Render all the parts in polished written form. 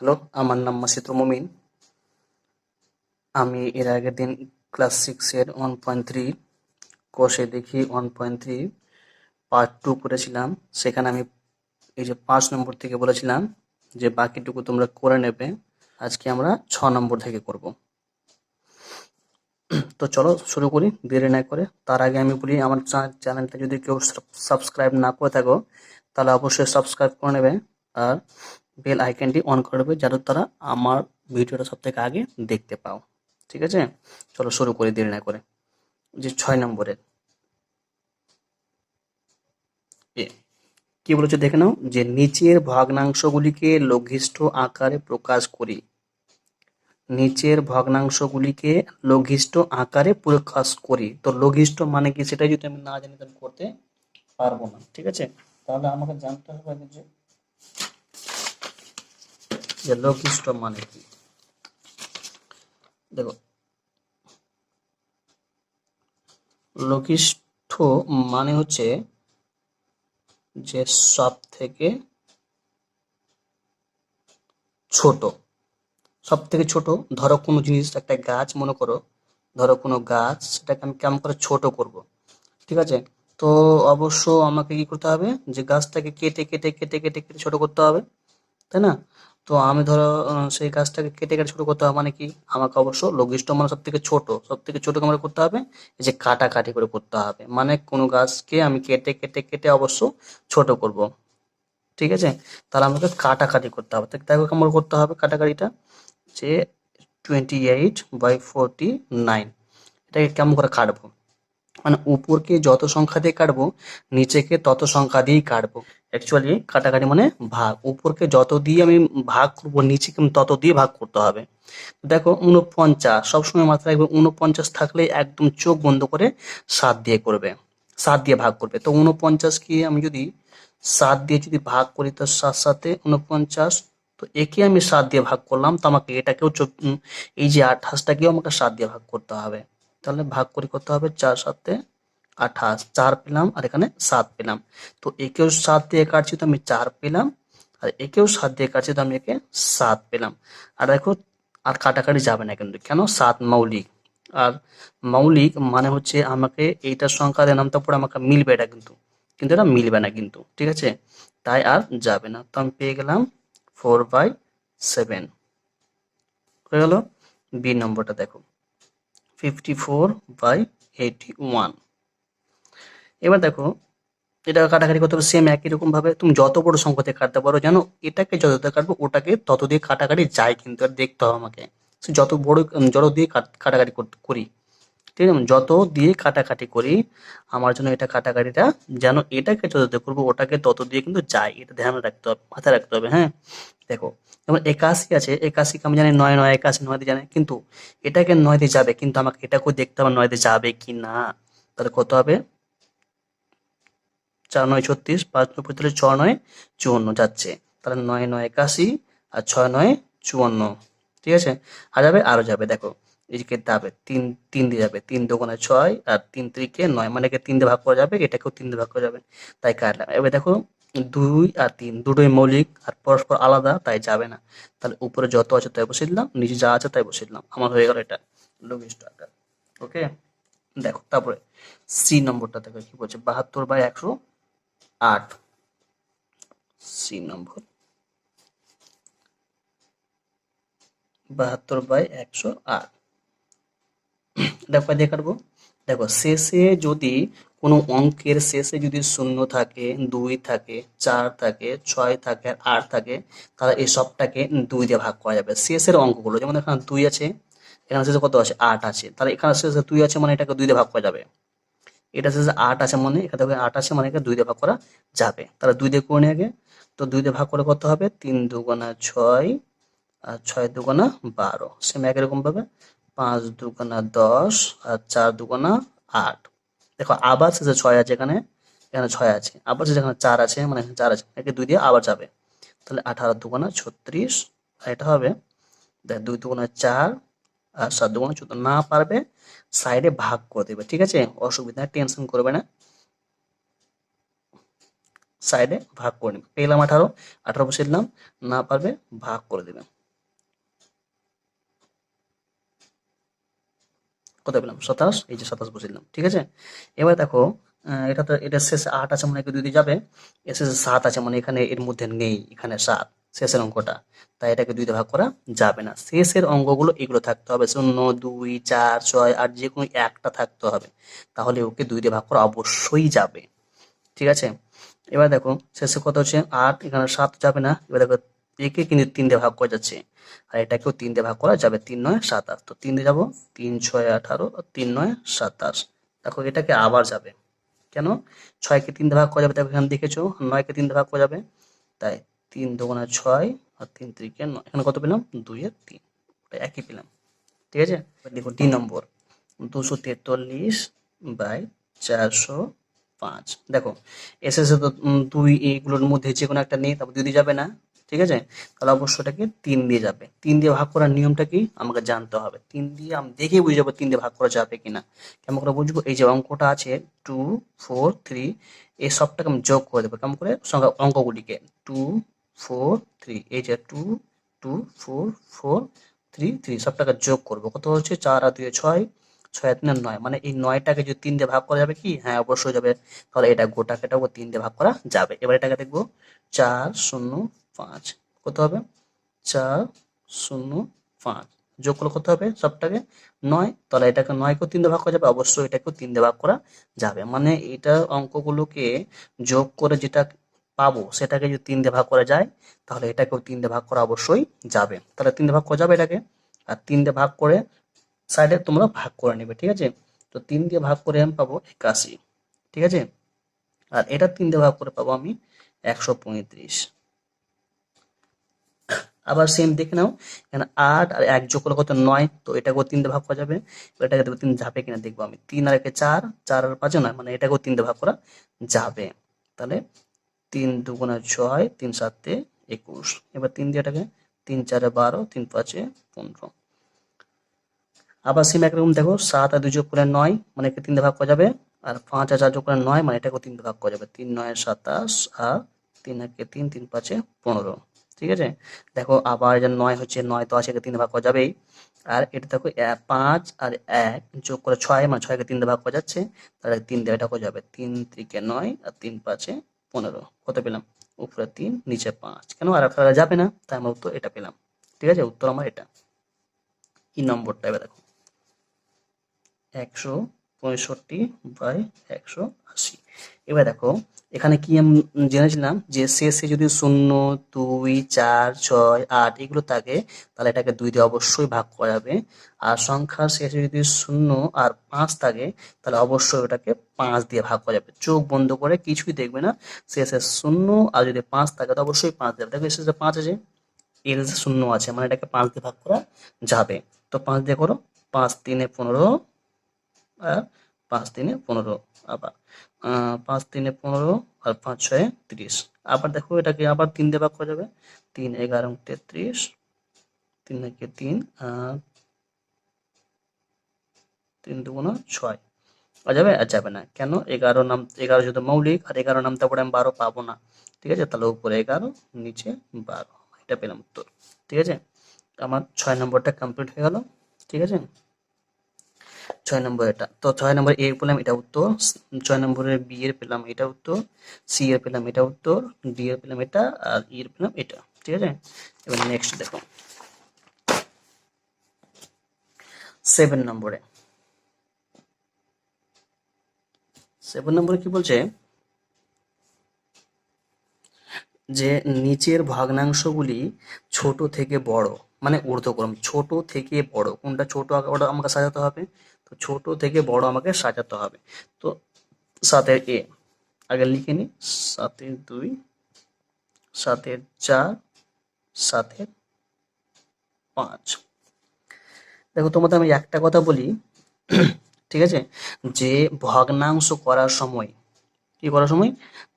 Hello, আমার নাম মাসিদুর মুমিন। আমি এর আগের দিন ক্লাস 6 এর 1.3 কোর্সে দেখি 1.3 পার্ট 2 করেছিলাম। সেখানে আমি এই যে 5 নম্বর থেকে বলেছিলাম যে বাকিটুকু তোমরা করে নেবে। আজকে আমরা 6 নম্বর থেকে করব। তো চলো শুরু করি দেরি না করে। তার আগে আমি বলি, আমার চ্যানেলটা যদি কেউ সাবস্ক্রাইব না করে থাকো তাহলে অবশ্যই সাবস্ক্রাইব করে নেবে আর বেল আইকনটি অন করে দেবে, যাতে তারা আমার ভিডিওটা সব থেকে আগে দেখতে পাও। ঠিক আছে, চলো শুরু করি দেরি না করে। যে 6 নম্বরের এ কি বলেছে দেখে নাও, যে নিচের ভগ্নাংশগুলিকে লঘিষ্ঠ আকারে প্রকাশ করি। নিচের ভগ্নাংশগুলিকে লঘিষ্ঠ আকারে প্রকাশ করি। তো লঘিষ্ঠ মানে কি, সেটা যদি আমি না জানি তাহলে করতে পারবো না। ঠিক আছে, তাহলে আমাকে জানতে হবে আগে যে লঘিষ্ঠ মানে কি। দেখো, লঘিষ্ঠ মানে হচ্ছে যে সব থেকে ছোট। সব থেকে ছোট, ধরো কোনো জিনিস, একটা গাছ মনে করো, ধরো কোনো গাছ, সেটাকে আমি কেমন করে ছোট করব। ঠিক আছে, তো অবশ্য আমাকে কি করতে হবে, যে গাছটাকে কেটে কেটে কেটে কেটে কেটে ছোট করতে হবে, তাই না? তো আমি ধরো সেই গাছটাকে কেটে কেটে ছোট করতে হবে, মানে কি আমাকে অবশ্য লঘিষ্ঠ মানে সব থেকে ছোট, সব থেকে ছোট আমরা করতে হবে এই যে কাটাকাটি করে করতে হবে, মানে কোনো গাছকে আমি কেটে কেটে কেটে অবশ্য ছোট করব। ঠিক আছে, তাহলে আমাকে কাটাকাটি করতে হবে। দেখো কেমন করতে হবে কাটাকাটিটা, যে 28/49, এটাকে কেমন করে কাটবো, মানে উপরকে যত সংখ্যা দিয়ে কাটবো নিচেকে তত সংখ্যা দিয়েই কাটবো। অ্যাকচুয়ালি কাটাকাটি মানে ভাগ, উপরকে যত দিয়ে আমি ভাগ করবো নিচেকে তত দিয়ে ভাগ করতে হবে। দেখো 49, সবসময় মাথায় রাখবে 49 থাকলে একদম চোখ বন্ধ করে 7 দিয়ে করবে, 7 দিয়ে ভাগ করবে। তো 49কে আমি যদি 7 দিয়ে যদি ভাগ করি, তো 7 7 49, তো একে আমি 7 দিয়ে ভাগ করলাম, তো আমাকে এটাকেও এই যে 28টাকেও আমাকে 7 দিয়ে ভাগ করতে হবে। তাহলে ভাগ করে করতে হবে 4 7 28, 4 পেলাম আর এখানে 7 পেলাম। তো একেও 7 দিয়ে কাটছি, তো আমি 4 পেলাম, আর একেও 7 দিয়ে কাটছি, তো আমি একে 7 পেলাম। আর দেখো, আর কাটাকাটি যাবে না কিন্তু, কেন? 7 মৌলিক। আর মৌলিক মানে হচ্ছে আমাকে এইটার সংখ্যা দিয়ে নামতে পরে আমাকে মিলবে এটা, কিন্তু কিন্তু এটা মিলবে না কিন্তু। ঠিক আছে, তাই আর যাবে না। তো আমি পেয়ে গেলাম 4/7 হয়ে গেল। বি নম্বরটা দেখো, 54/81। এবার দেখো, এটা কাটাকাটি করতে হবে সেম একই রকম ভাবে। তুমি যত বড় সংখ্যা দিয়ে কাটতে পারো, জানো এটাকে যত দিয়ে কাটবো ওটাকে তত দিয়ে কাটাকাটি যায়, কিন্তু আর দেখতে হবে আমাকে সে যত বড় যত দিয়ে কাটাকাটি করি। ঠিক আছে, যত দিয়ে কাটাকাটি করি আমার জন্য এটা কাটাকাটিটা যেন এটাকে যত দিয়ে করবো ওটাকে তত দিয়ে কিন্তু যায়, এটা ধ্যান রাখতে হবে, মাথায় রাখতে হবে। হ্যাঁ, দেখো যেমন 81 আছে, 81কে আমি জানি 9 9 81, 9 দিয়ে জানি, কিন্তু এটাকে 9 দিয়ে যাবে, কিন্তু আমাকে এটাকেও দেখতে হবে 9 দিয়ে যাবে কি না। তাহলে কত হবে, 4 9 36, 5 9 45, 6 9 54 যাচ্ছে। তাহলে 9 9 81 আর 6 9 54। ঠিক আছে, আর যাবে আরো যাবে। দেখো এদিকে যাবে তিন, তিন দিয়ে যাবে, 3 2 6 আর 3 3 9, মানে একে 3 দিয়ে ভাগ করা যাবে, এটাকেও 3 দিয়ে ভাগ করা যাবে, তাই কাটলাম। এবার দেখো 2 আর 3 দুটোই মৌলিক আর পরস্পর আলাদা, তাই যাবে না। তাহলে উপরে যত আছে তাই বসিয়ে দিলাম, নিচে যা আছে তাই বসিয়ে দিলাম, আমার হয়ে গেল এটা লঘিষ্ঠ আকার। ওকে, দেখো তারপরে সি নম্বরটা দেখো কি বলছে, 72/108। সি নম্বর 72/108, দেখো দিয়ে কাটবো। দেখো শেষে যদি কোনো অঙ্কের শেষে যদি শূন্য থাকে, 2 থাকে, 4 থাকে, 6 থাকে আর 8 থাকে, তাহলে এই সবটাকে 2 দিয়ে ভাগ করা যাবে। শেষের অঙ্কগুলো, যেমন এখানে 2 আছে, এখানে শেষে কত আছে, 8 আছে, তাহলে এখানে শেষে 2 আছে মানে এটাকে 2 দিয়ে ভাগ করা যাবে। এটা শেষে 8 আছে মানে এখান থেকে 8 আছে মানে একে 2 দিয়ে ভাগ করা যাবে। তাহলে 2 দিয়ে করে নিই আগে। তো 2 দিয়ে ভাগ করে কত হবে, 3 2 6 আর 6 2 12, সেম একই রকম ভাবে 5 2 10 আর 4 2 8। দেখো আবার শেষে 6 আছে, এখানে এখানে 6 আছে, আবার শেষে এখানে 4 আছে, মানে এখানে 4 আছে, একে 2 দিয়ে আবার যাবে। তাহলে 18 2 36, আর এটা হবে দেখ 2 2 4 আর 7 2 14। না পারবে সাইডে ভাগ করে দেবে, ঠিক আছে, অসুবিধা টেনশন করবে না। সাইডে ভাগ করে নেবে। পেলাম 18, 18 বসিয়ে দিলাম, না পারবে ভাগ করে দেবে। কত পেলাম? 27, এই যে 27 বসিয়ে দিলাম। ঠিক আছে, এবার দেখো এটা তো এটা শেষে 8 আছে মানে 2 দিয়ে যাবে, এর শেষে 7 আছে মানে এখানে এর মধ্যে নেই, এখানে 7 শেষের অঙ্কটা, তাই এটাকে 2 দিয়ে ভাগ করা যাবে না। শেষের অঙ্কগুলো এগুলো থাকতে হবে, 0, 2, 4, 6 আর যে কোনো একটা থাকতে হবে, তাহলে ওকে 2 দিয়ে ভাগ করা অবশ্যই যাবে। ঠিক আছে, এবার দেখো শেষে কত হচ্ছে 8, এখানে 7 যাবে না। এবার দেখো একে কিন্তু 3 দিয়ে ভাগ করা যাচ্ছে, আর এটাকেও 3 দিয়ে ভাগ করা যাবে, 3 9 27, তো 3 দিয়ে যাবো, 3 6 18 আর 3 9 27। দেখো এটাকে আবার যাবে, কেন? 6 কে 3 দিয়ে ভাগ করা যাবে, দেখো এখানে দেখেছো, 9 কে 3 দিয়ে ভাগ করা যাবে, তাই 3 দুগুণা 6 আর 3 3 9, এখানে কত পেলাম? 2 এর 3, ওটা একই পেলাম। ঠিক আছে, এবার দেখো 2 নম্বর, 243 বাই 405। দেখো এসএসএ তো 2 এইগুলোর মধ্যে যে কোনো একটা নেই, তারপর 2 দিয়ে যাবে না। ঠিক আছে, তাহলে অবশ্যই এটাকে 3 দিয়ে যাবে। 3 দিয়ে ভাগ করার নিয়মটা কি আমাকে জানতে হবে। 3 দিয়ে আমি দেখেই বুঝে যাবো 3 দিয়ে ভাগ করা যাবে কিনা। কেমন করে বুঝবো? এই যে অঙ্কটা আছে 2 4 3, এই সবটাকে আমি যোগ করে দেবো কেমন করে সংখ্যা অঙ্কগুলিকে, 2 4 3, এই যে 2 2 4 4 3 3, সবটাকে যোগ করবো, কত হচ্ছে? 4 আর 2 6, 6 আর 3 9, মানে এই 9টাকে যদি 3 দিয়ে ভাগ করা যাবে কি? হ্যাঁ অবশ্যই যাবে। তাহলে এটা গোটাকেটাও 3 দিয়ে ভাগ করা যাবে। এবার এটাকে দেখবো 4 0 5, কত হবে? 4 0 5 যোগ করলে কত হবে? সবটাকে 9, তাহলে এটাকে 9কেও 3 দিয়ে ভাগ করা যাবে, অবশ্যই এটাকেও 3 দিয়ে ভাগ করা যাবে। মানে এটা অঙ্কগুলোকে যোগ করে যেটা পাবো সেটাকে যদি 3 দিয়ে ভাগ করা যায়, তাহলে এটাকেও 3 দিয়ে ভাগ করা অবশ্যই যাবে। তাহলে 3 দিয়ে ভাগ করা যাবে এটাকে, আর 3 দিয়ে ভাগ করে সাইডে তোমরা ভাগ করে নেবে। ঠিক আছে, তো 3 দিয়ে ভাগ করে আমি পাবো 81। ঠিক আছে, আর এটা 3 দিয়ে ভাগ করে পাবো আমি 135। আবার সেম দেখে নাও, এখানে 8 আর 1 যোগ করলে কত? 9, তো এটাকেও 3 দিয়ে ভাগ করা যাবে। এটাকে দেখবো 3 যাবে কিনা দেখবো আমি। 3 আর 1 4, 4 আর 5 9, মানে এটাকেও 3 দিয়ে ভাগ করা যাবে। তাহলে 3 দুগুণা 6, 3 7 21, এবার 3 দিয়ে এটাকে, 3 4 12, 3 5 15। আবার সেম একরকম দেখো, 7 আর 2 যোগ করে 9, মানে একে 3 দিয়ে ভাগ করা যাবে। আর 5 আর 4 যোগ করে 9, মানে এটাকেও 3 দিয়ে ভাগ করা যাবে। 3 9 27 আর 3 1 3, 3 5 15। ঠিক আছে, দেখো আবার যে 9 হচ্ছে, 9 তো আছে, একে 3 দিয়ে ভাগ করা যাবেই। আর এটা দেখো 5 আর 1 যোগ করে 6, মানে 6 কে 3 দিয়ে ভাগ করা যাচ্ছে, তাহলে 3 দিয়ে এটা করা যাবে। 3 3 9 আর 3 5 15, কত পেলাম? উপরে 3 নিচে 5, কেন? আর একটা যাবে না, তাই আমরা উত্তর এটা পেলাম। ঠিক আছে, উত্তর আমার এটা। কি নম্বরটা এবার দেখো, 165/180। এবার দেখো এখানে কি আমি জেনেছিলাম যে শেষে যদি 0 2 4 6 8 এগুলো থাকে, তাহলে এটাকে 2 দিয়ে অবশ্যই ভাগ করা যাবে। আর সংখ্যার শেষে যদি 0 আর 5 থাকে, তাহলে অবশ্যই ওটাকে 5 দিয়ে ভাগ করা যাবে। চোখ বন্ধ করে কিছুই দেখবে না, শেষে 0 আর যদি 5 থাকে তো অবশ্যই 5 দেবে। দেখো শেষে 5 আছে, এর 0 আছে, মানে এটাকে 5 দিয়ে ভাগ করা যাবে। তো 5 দিয়ে করো, 5 3 15, আর 5 3 15, আবার 5 3 15 আর 5 6 30। আবার দেখো এটাকে আবার 3 দিয়ে ভাগ করা যাবে, 3 11 33, 3 একে 3, 3 দুগুণা 6। আর যাবে? আর যাবে না, কেন? 11 নাম, 11 যেহেতু মৌলিক, আর 11 নামতে পরে আমি 12 পাবো না। ঠিক আছে, তাহলে উপরে 11 নিচে 12, এটা পেলাম উত্তর। ঠিক আছে, আমার 6 নম্বরটা কমপ্লিট হয়ে গেল। ঠিক আছে, 6 নম্বর এটা, তো 6 নম্বর এ পেলাম, এটা উত্তর। 6 নম্বরের বি এর পেলাম এটা উত্তর, সি এর পেলাম এটা উত্তর, ডি এর পেলাম এটা, আর ই এর পেলাম এটা। ঠিক আছে, এবার নেক্সট দেখো 7 নম্বরে। 7 নম্বরে কি বলছে যে নিচের ভগ্নাংশগুলি ছোট থেকে বড়, মানে ঊর্ধ্বক্রম, ছোট থেকে বড়, কোনটা ছোট আগে ওটা আমাকে সাজাতে হবে। তো ছোট থেকে বড় আমাকে সাজাতে হবে। তো 7 এ আগে লিখে নি, 7 2, 7 4, 7 5। দেখো তোমাদের আমি একটা কথা বলি, ঠিক আছে, যে ভগ্নাংশ করার সময়, কি করার সময়?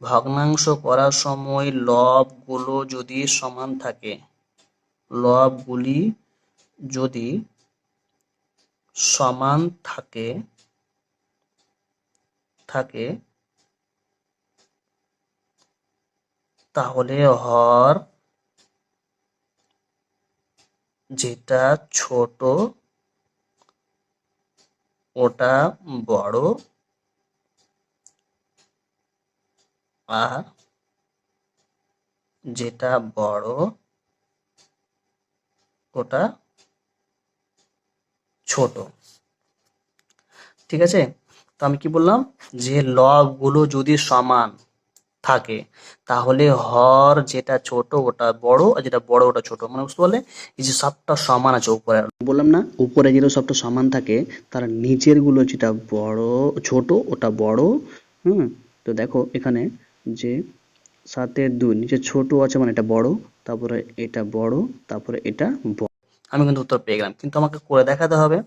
ভগ্নাংশ করার সময় লবগুলো যদি সমান থাকে, লবগুলি যদি সমান থাকে থাকে তাহলে হর যেটা ছোট ওটা বড়, আর যেটা বড় ওটা ছোট। ঠিক আছে, তো আমি কি বললাম যে লবগুলো যদি সমান থাকে তাহলে হর যেটা ছোট ওটা বড় আর যেটা বড় ওটা ছোট, মানে বুঝতে পারলে? এই যে সবটা সমান আছে উপরে, বললাম না উপরে যেটা সবটা সমান থাকে তার নিচের গুলো যেটা বড় ছোট ওটা বড়। হুম, তো দেখো এখানে যে 7-এর 2 নিচে ছোট আছে মানে এটা বড়, তারপরে এটা বড়, তারপরে এটা বড়। আমি কিন্তু উত্তর পেয়ে গেলাম, কিন্তু আমাকে করে দেখাতে হবে।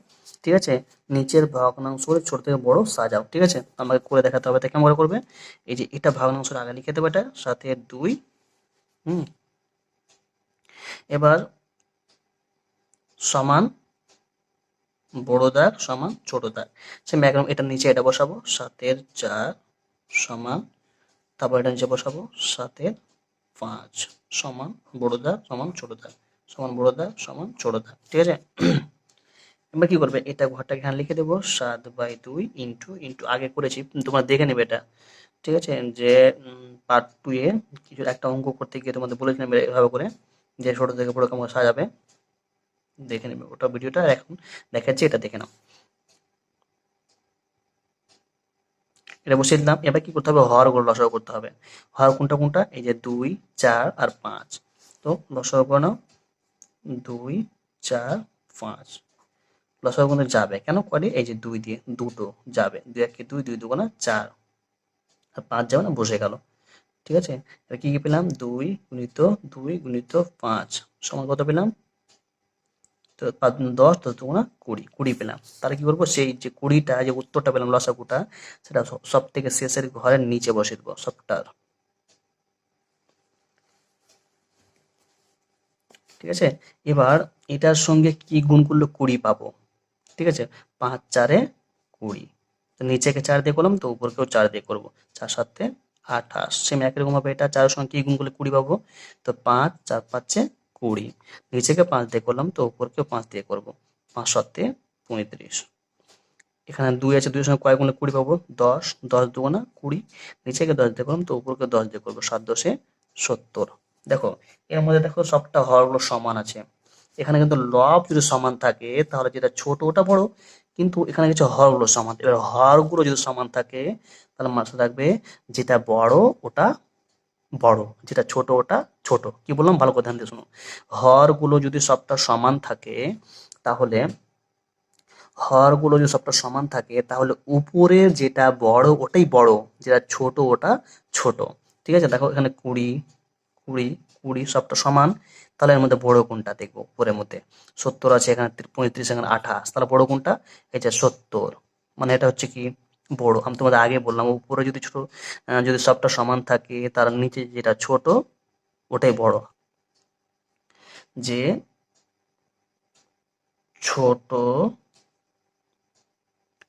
ঠিক আছে, নিচের ভগ্নাংশ ছোট থেকে বড় সাজাও। ঠিক আছে, আমাকে করে দেখাতে হবে। তা কেমন করে করবে? এই যে এটা ভগ্নাংশের আগে লিখে দেবো, এটা 7-এর 2। হুম, এবার সমান বড় দাগ সমান ছোট দাগ, সে একদম এটা নিচে এটা বসাবো 7-এর 4 সমান, তারপর এটা নিচে বসাবো 7-এর 5 সমান বড় দাগ সমান ছোট দাগ সমান বড় দাগ সমান ছোট দাগ। ঠিক আছে, এবার কি করবে, এটা ঘরটা এখানে লিখে দেবো 7/2 ইন্টু ইন্টু আগে করেছি, তোমরা দেখে নেবে এটা। ঠিক আছে, যে পার্ট 2 এ কিছু একটা অঙ্ক করতে গিয়ে তোমাদের বলেছিলাম এভাবে করে যে ছোট থেকে বড় কেমন সাজাবে, দেখে নেবে ওটা ভিডিওটা। এখন দেখাচ্ছি, এটা দেখে নাও। এটা বসিয়ে দিলাম। এবার কি করতে হবে, হরগুলো লসাগু করতে হবে। হর কোনটা কোনটা, এই যে 2, 4 আর 5। তো লসাগু করে নাও, 2, 4, 5। লসাগু কিন্তু যাবে, কেন করে, এই যে 2 দিয়ে দুটো যাবে, 2 1 2, 2 2 4, আর 5 যাবে না, বসে গেল। ঠিক আছে, এবার কি কি পেলাম, 2 গুণিত 2 গুণিত 5 সমান কত পেলাম, তো 10 10 দুগুণা 20, 20 পেলাম। তাহলে কি করবো, সেই যে 20টা যে উত্তরটা পেলাম লসাগুটা, সেটা সব থেকে শেষের ঘরের নিচে বসিয়ে দেবো সবটার। ঠিক আছে, এবার এটার সঙ্গে কি গুণ করলে 20 পাবো? ঠিক আছে, 5 4 20, তো নিচেকে 4 দিয়ে করলাম, তো উপরকেও 4 দিয়ে করবো, 4 7 28। সেম একই রকম ভাবে এটা 4-এর সঙ্গে কি গুণ করলে 20 পাবো, তো 5 4 5 20, নিচেকে 5 দিয়ে করলাম, তো উপরকেও 5 দিয়ে করবো, 5 7 35। এখানে 2 আছে, 2 এর সঙ্গে কয় গুণে 20 পাবো, 10, 10 দুগুণা 20, নিচেকে 10 দিয়ে করলাম, তো উপরকে 10 দিয়ে করবো, 7 10 70। দেখো এর মধ্যে দেখো সবটা হরগুলো সমান আছে। এখানে কিন্তু লব যদি সমান থাকে তাহলে যেটা ছোট ওটা বড়, কিন্তু এখানে কিছু হরগুলো সমান। এবার হরগুলো যদি সমান থাকে তাহলে মাথায় রাখবে যেটা বড় ওটা বড়, যেটা ছোট ওটা ছোট। কি বললাম ভালো করে ধ্যান দিয়ে শোনো, হরগুলো যদি সবটা সমান থাকে তাহলে হরগুলো যদি সবটা সমান থাকে তাহলে উপরের যেটা বড় ওটাই বড়, যেটা ছোট ওটা ছোট। ঠিক আছে, দেখো এখানে 20 20 20 সবটা সমান, তাহলে এর মধ্যে বড় কোনটা দেখবো, উপরের মধ্যে 70 আছে, এখানে 35, এখানে 28, তাহলে বড় কোনটা, এই যে 70, মানে এটা হচ্ছে কি বড়। আমি তোমাদের আগে বললাম উপরে যদি ছোট যদি সবটা সমান থাকে তার নিচে যেটা ছোট ওটাই বড়, যে ছোট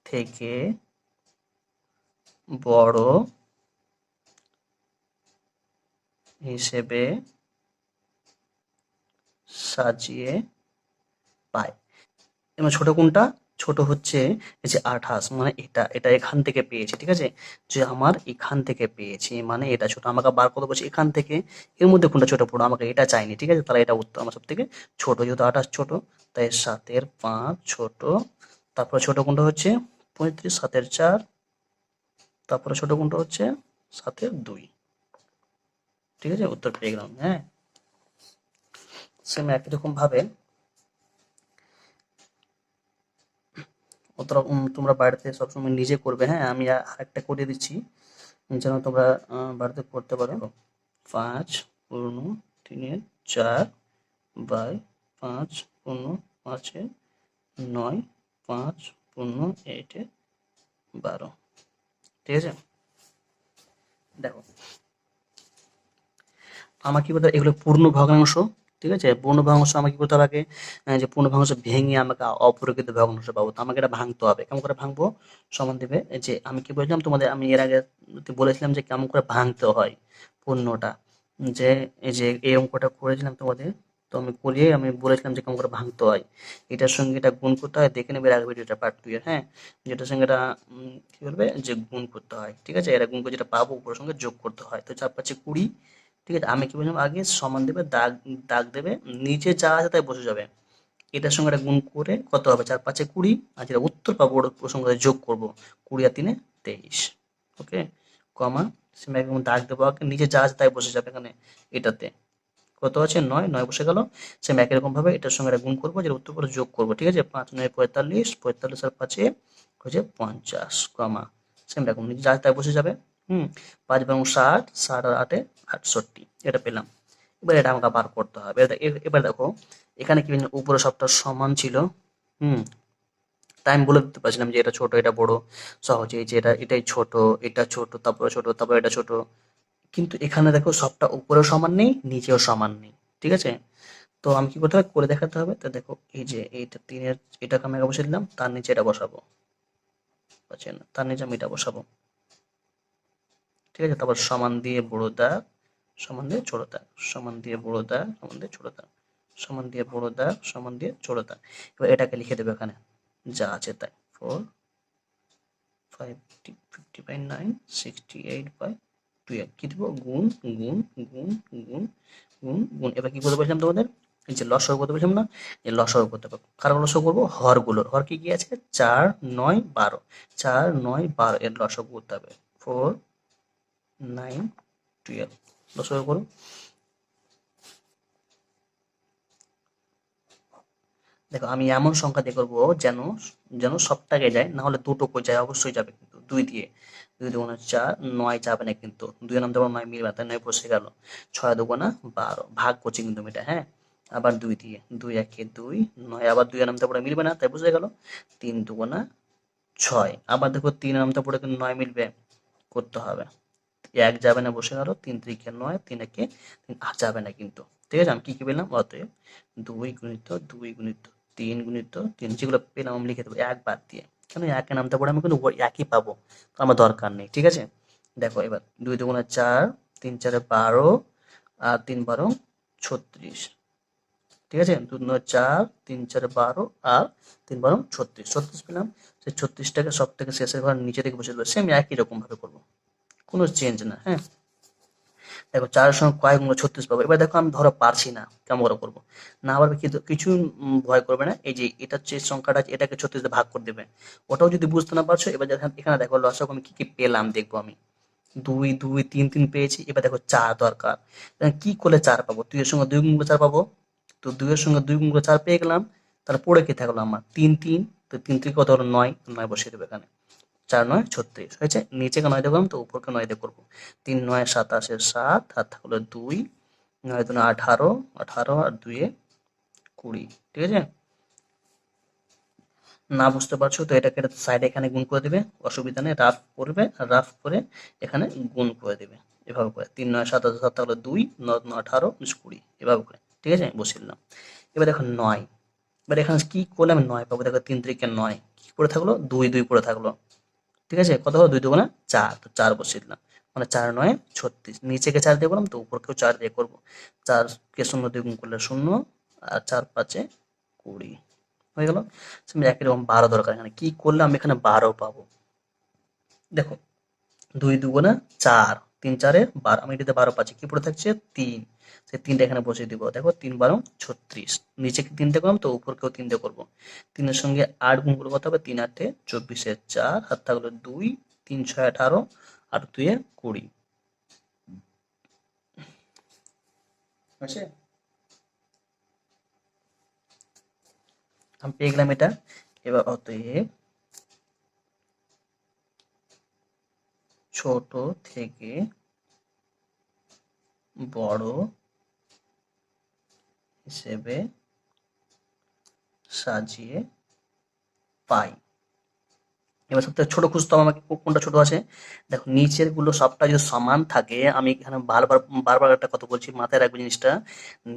থেকে বড় হিসেবে সাজিয়ে পাই। এবার ছোট কোনটা, ছোট হচ্ছে এই যে 28, মানে এটা এটা এখান থেকে পেয়েছি। ঠিক আছে, যে আমার এখান থেকে পেয়েছি মানে এটা ছোট, আমাকে বার করতে বলছে এখান থেকে, এর মধ্যে কোনটা ছোট পড়ো, আমাকে এটা চাইনি। ঠিক আছে, তাহলে এটা উত্তর আমার সব থেকে ছোট, যেহেতু 28 ছোট তাই 7-এর 5 ছোট। তারপরে ছোট কোনটা হচ্ছে 35, 7-এর 4, তারপরে ছোট কোনটা হচ্ছে 7-এর 2। ঠিক আছে, উত্তর পেয়ে গেলাম। হ্যাঁ, সেম একই রকম ভাবে তোমরা বাড়িতে সবসময় নিজে করবে। হ্যাঁ, আমি আরেকটা করে দিচ্ছি যেন তোমরা বাড়িতে করতে পারো। 5 পূর্ণ 3-এর 4/5 পূর্ণ 5-এর 9, 5 পূর্ণ 8-এর 12। ঠিক আছে, দেখো আমার কি করতে হবে, এগুলো পূর্ণ ভগ্নাংশ। ঠিক আছে, পূর্ণ ভগ্নাংশ আমাকে কি করতে হবে আগে, যে পূর্ণ ভগ্নাংশ ভেঙে আমাকে অপরিকৃত ভগ্নাংশ পাবো, তো আমাকে এটা ভাঙতে হবে। কেমন করে ভাঙবো, সমান দেবে যে আমি কি বলছিলাম তোমাদের, আমি এর আগে বলেছিলাম যে কেমন করে ভাঙতে হয় পূর্ণটা। যে এই যে এই অঙ্কটা করেছিলাম তোমাদের, তো আমি করিয়ে আমি বলেছিলাম যে কেমন করে ভাঙতে হয়, এটার সঙ্গে এটা গুণ করতে হয়, দেখে নেবে আগে ভিডিওটা পার্ট 2 এর, হ্যাঁ, যেটার সঙ্গে এটা কি বলবে যে গুণ করতে হয়, ঠিক আছে, এরা গুণ করে যেটা পাবো উপরের সঙ্গে যোগ করতে হয়, তো 4 5 20, ঠিক আছে। আমি কি বললাম, আগে সমান দেবে, দাগ দাগ দেবে, নিচে যা আছে তাই বসে যাবে, এটার সঙ্গে এটা গুণ করে কত হবে 4 5 20, আর যেটা উত্তর পাবো ওর সঙ্গে যোগ করবো, 20 আর 3 23, ওকে, কমা, সেম একদম দাগ দেবো, আগে নিচে যা আছে তাই বসে যাবে এখানে, এটাতে কত আছে 9, 9 বসে গেল, সেম একই রকম ভাবে এটার সঙ্গে এটা গুণ করবো, যেটা উত্তর করে যোগ করবো, ঠিক আছে, 5 9 45, 45 আর 5 হচ্ছে 50, কমা, সেম রকম নিচে যা আছে তাই বসে যাবে, 5 এবং 60, 60 আর 8 68, এটা পেলাম। এবার এটা আমাকে বার করতে হবে, এবার দেখো এখানে কি উপরে সবটা সমান ছিল, হুম, তাই আমি বলে দিতে পারছিলাম যে এটা ছোট এটা বড় সহজে, যে এটাই ছোট, এটা ছোট, তারপরে ছোট, তারপরে এটা ছোট, কিন্তু এখানে দেখো সবটা উপরেও সমান নেই, নিচেও সমান নেই, ঠিক আছে। তো আমি কি করতে হবে, করে দেখাতে হবে, তো দেখো এই যে এইটা 3-এর, এটাকে আমি আগে বসিয়ে দিলাম, তার নিচে এটা বসাবো, পাচ্ছি না, তার নিচে আমি এটা বসাবো, ঠিক আছে, তারপর সমান দিয়ে বড় দাগ, সমান দিয়ে ছোট দাগ, সমান দিয়ে বড় দাগ, সমান দিয়ে ছোট দাগ, সমান দিয়ে বড় দাগ, সমান দিয়ে ছোট দাগ, এবার এটাকে লিখে দেবে এখানে যা আছে তাই, 4 50/9 68/12, কি দেবো, গুণ গুণ গুণ গুণ গুণ গুণ, এবার কি করতে বলছিলাম তোমাদের, এই যে লসাগু করতে বলছিলাম না, এই লসাগু করতে হবে, কার লসাগু করবো, হরগুলোর, হর কি কি আছে 4 9 12, 4 9 12 এর লসাগু করতে হবে, 4 9 12, লসাগু করো। দেখো আমি এমন সংখ্যা দিয়ে করবো যেন যেন সবটাকে যায়, না হলে দুটো করে যায়, অবশ্যই যাবে কিন্তু 2 দিয়ে, 2 দুগুণা 4, 9 যাবে না কিন্তু, 2 নাম দেবো 9 মিলবে না, তাই 9 বসে গেল, 6 দুগুণা 12, ভাগ করছি কিন্তু আমি এটা, হ্যাঁ, আবার 2 দিয়ে, 2 একে 2, 9 আবার 2 নামতে পড়ে মিলবে না, তাই বুঝে গেল, 3 দুগুণা 6, আবার দেখো 3 নামতে পড়ে কিন্তু 9 মিলবে, করতে হবে, 1 যাবে না বসে গেল, 3 3 9, 3 একে 3, আর যাবে না কিন্তু, ঠিক আছে। আমি কি কি পেলাম, অতএব 2 গুণিত 2 গুণিত 3 গুণিত 3, যেগুলো পেলাম আমি লিখে দেবো 1 বাদ দিয়ে, কেন একে নামতে পারে আমি কিন্তু একই পাবো, তো আমার দরকার নেই, ঠিক আছে। দেখো এবার 2 দুগুণে 4, 3 4 12, আর 3 12 36, ঠিক আছে, 2 দুগুণে 4, 3 4 12, আর 3 12 36, 36 পেলাম, সেই 36টাকে সব থেকে শেষের ঘর নিচে থেকে বসে দেবো, সেম একই রকম ভাবে করবো, কোনো চেঞ্জ না, হ্যাঁ। দেখো 4-এর সঙ্গে কয়েক গুণ 36 পাবো, এবার দেখো আমি ধরো পারছি না, কেমন করে করবো, না পারবে কিন্তু কিছু ভয় করবে না, এই যে এটা যে সংখ্যাটা আছে, এটাকে 36 দিয়ে ভাগ করে দেবে, ওটাও যদি বুঝতে না পারছো, এবার এখানে দেখো লসাগু আমি কি কি পেলাম দেখবো আমি, 2 2 3 3 পেয়েছি, এবার দেখো 4 দরকার, কি করলে 4 পাবো, 2 এর সঙ্গে 2 গুণ করে 4 পাবো, তো 2 এর সঙ্গে 2 গুণ করে 4 পেয়ে গেলাম, তাহলে পড়ে কি থাকলো আমার 3 3, তো 3 থেকে কত হলো 9, 9 বসিয়ে দেবে এখানে, 4 9 36 হয়েছে, নিচেকে 9 দিয়ে করলাম তো উপরকে 9 দিয়ে করবো, 3 9 27 7, আর থাকলো 2, 9 2 18, 18 আর 2 20, ঠিক আছে। না বুঝতে পারছো তো এটাকে সাইডে এখানে গুণ করে দেবে, অসুবিধা নেই, রাফ করবে, আর রাফ করে এখানে গুণ করে দেবে, এভাবে করে 3 9 27 7 হলো 2, 9 9 18 20, এভাবে করে, ঠিক আছে, বসিয়ে দিলাম। এবার দেখো 9, এবার এখানে কি করলে আমি 9 পাবো, দেখো 3 3 9, কি পড়ে থাকলো 2 2 পড়ে থাকলো, ঠিক আছে, কত হলো 2 দুগুণা 4, তো 4 বসিয়ে দিলাম, মানে 4 9 36, নিচেকে 4 দিয়ে করলাম তো উপরকেও 4 দিয়ে করবো, 4 কে 0 দিয়ে গুণ করলে 0, আর 4 5 20, হয়ে গেল। একই রকম 12 দরকার, এখানে কি করলে আমি এখানে 12 পাবো, দেখো 2 দুগুণা 4, 3 4 12, আমি এটাতে 12 পাচ্ছি, কি পড়ে থাকছে 3, সেই 3টা এখানে বসিয়ে দিব, দেখো 3 12 36, নিচে 3 দিয়ে করলাম তো উপরকেও 3 দিয়ে করবো, 3 এর সঙ্গে 8 গুণ করলে কত হবে, 3 8 24 4, হাত থাকলো 2, 3 6 18, আর 2 20, আছে, আমি পেয়ে গেলাম এটা। এবার অতএব ছোট থেকে বড় হিসেবে সাজিয়ে পাই, এবার সবথেকে ছোট খুঁজতে হবে আমাকে, কোনটা ছোট আছে, দেখো নিচের গুলো সবটা যদি সমান থাকে, আমি এখানে বারবার বারবার একটা কথা বলছি, মাথায় রাখবে জিনিসটা,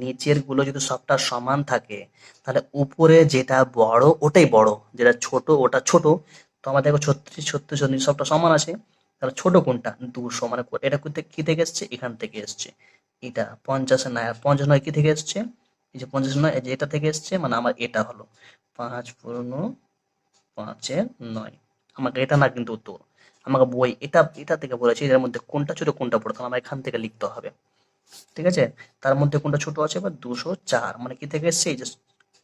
নিচের গুলো যদি সবটা সমান থাকে, তাহলে উপরে যেটা বড় ওটাই বড়, যেটা ছোট ওটা ছোট, তো আমার দেখো 36 36 সবটা সমান আছে, তাহলে ছোট কোনটা? 200, মানে এটা কি থেকে এসছে? এখান থেকে এসছে। এটা 50 নয়, আর 50 নয় কি থেকে এসছে? এই যে 50 নয়, এই যে এটা থেকে এসছে, মানে আমার এটা হলো 5 পূর্ণ 5-9। আমাকে এটা না কিন্তু উত্তর, আমাকে বই এটা থেকে বলেছে এর মধ্যে কোনটা ছোট কোনটা বড়, তাহলে আমার এখান থেকে লিখতে হবে। ঠিক আছে, তার মধ্যে কোনটা ছোট আছে? বা 204, মানে কি থেকে এসছে? এই যে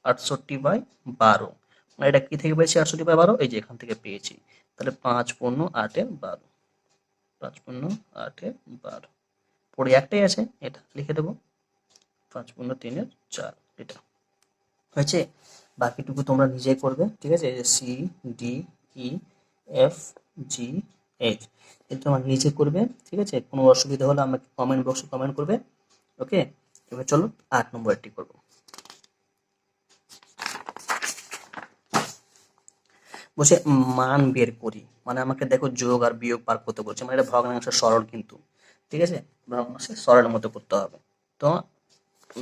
68/12, মানে এটা কি থেকে পেয়েছি? 68/12, এই যে এখান থেকে পেয়েছি। তাহলে 5-8-12, 5-8-12, পড়ে একটাই আছে, এটা লিখে দেবো 5-3-4, এটা হয়েছে। বাকিটুকু তোমরা নিজেই করবে, ঠিক আছে? সি, ডি, ই, এফ, জি, এইচ, এটা তোমরা নিজে করবে, ঠিক আছে? কোনো অসুবিধা হলে আমাকে কমেন্ট বক্সে কমেন্ট করবে। ওকে, এবার চলো 8 নম্বরটি করবো। বলছে মান বের করি, মানে আমাকে দেখো যোগ আর বিয়োগ বার করতে বলছে, মানে এটা ভগ্নাংশের সরল কিন্তু, ঠিক আছে? ভগ্নাংশের সরলের মতো করতে হবে। তো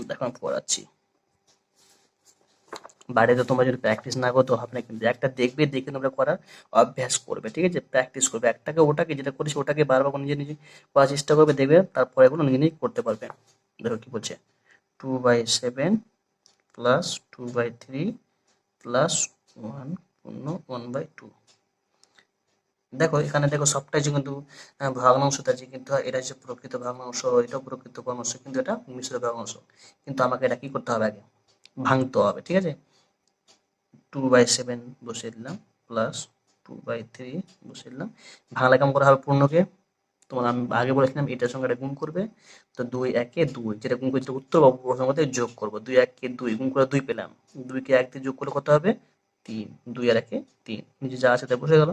দেখো আমি পড়াচ্ছি, বাড়িতে তোমরা যদি প্র্যাকটিস না করো তো হবে না, কিন্তু একটা দেখবে, দেখে তোমরা করার অভ্যাস করবে, ঠিক আছে? প্র্যাকটিস করবে, একটাকে ওটাকে যেটা করেছি ওটাকে বারবার নিজে নিজে করার চেষ্টা করবে, দেখবে তারপরে এগুলো নিজে নিজে করতে পারবে। দেখো কি বলছে, 2/7 প্লাস 2/3 প্লাস 1/2। দেখো এখানে দেখো সবটাই যে কিন্তু ভগ্নাংশ আছে, কিন্তু এটা হচ্ছে প্রকৃত ভগ্নাংশ, এটাও প্রকৃত ভগ্নাংশ, কিন্তু এটা মিশ্র ভগ্নাংশ। কিন্তু আমাকে এটা কি করতে হবে? আগে ভাঙতে হবে, ঠিক আছে? 2/7 বসিয়ে দিলাম, প্লাস 2/3 বসিয়ে দিলাম। ভাঙলে কেমন করা হবে? পূর্ণকে তোমার আমি আগে বলেছিলাম এটার সঙ্গে এটা গুণ করবে, তো 2-1-2, যেটা গুণ করে যেটা উত্তর পাবো প্রশ্নের মধ্যে যোগ করবো, 2-1-2 গুণ করে 2 পেলাম, 2কে 1 দিয়ে যোগ করলে কত হবে? 3, 2 আর 1 3, নিচে যা আছে তাই বসে গেল।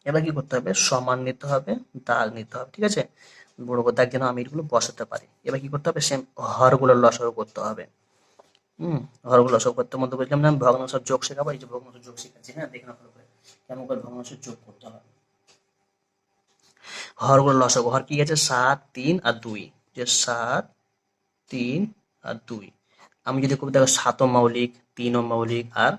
এবার কি করতে হবে? সমান নিতে হবে, দাগ নিতে হবে, ঠিক আছে? বড় বড় দাগ যেন আমি এগুলো বসাতে পারি। এবার কি করতে হবে? সেম হরগুলোর লসাগু করতে হবে। হরগুলো লসাগু করতে মধ্যে বলছিলাম না ভগ্নাংশের যোগ শেখাবো, এই যে ভগ্নাংশের যোগ শেখাচ্ছি, হ্যাঁ দেখে না ভালো করে কেমন করে ভগ্নাংশের যোগ করতে হবে। হরগুলো লসাগু, হর কি আছে? 7, 3 আর 2, যে 7, 3 আর 2। আমি যদি খুব দেখো 7ও মৌলিক, 3ও মৌলিক আর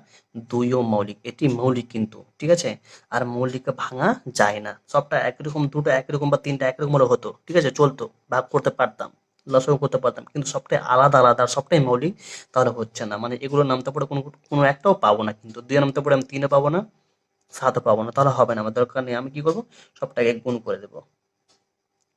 2ও মৌলিক, এটি মৌলিক কিন্তু, ঠিক আছে? আর মৌলিককে ভাঙা যায় না, সবটা একরকম, দুটো একরকম বা তিনটা একরকমেরও হতো, ঠিক আছে? চলতো, ভাগ করতে পারতাম, লসাগু করতে পারতাম, কিন্তু সবটাই আলাদা আলাদা, সবটাই মৌলিক, তাহলে হচ্ছে না। মানে এগুলোর নামতে পড়ে কোনো কোনো একটাও পাবো না, কিন্তু 2 নামতে পড়ে আমি 3ও পাবো না, 7ও পাবো না, তাহলে হবে না, আমার দরকার নেই। আমি কি করবো? সবটাকে গুণ করে দেবো।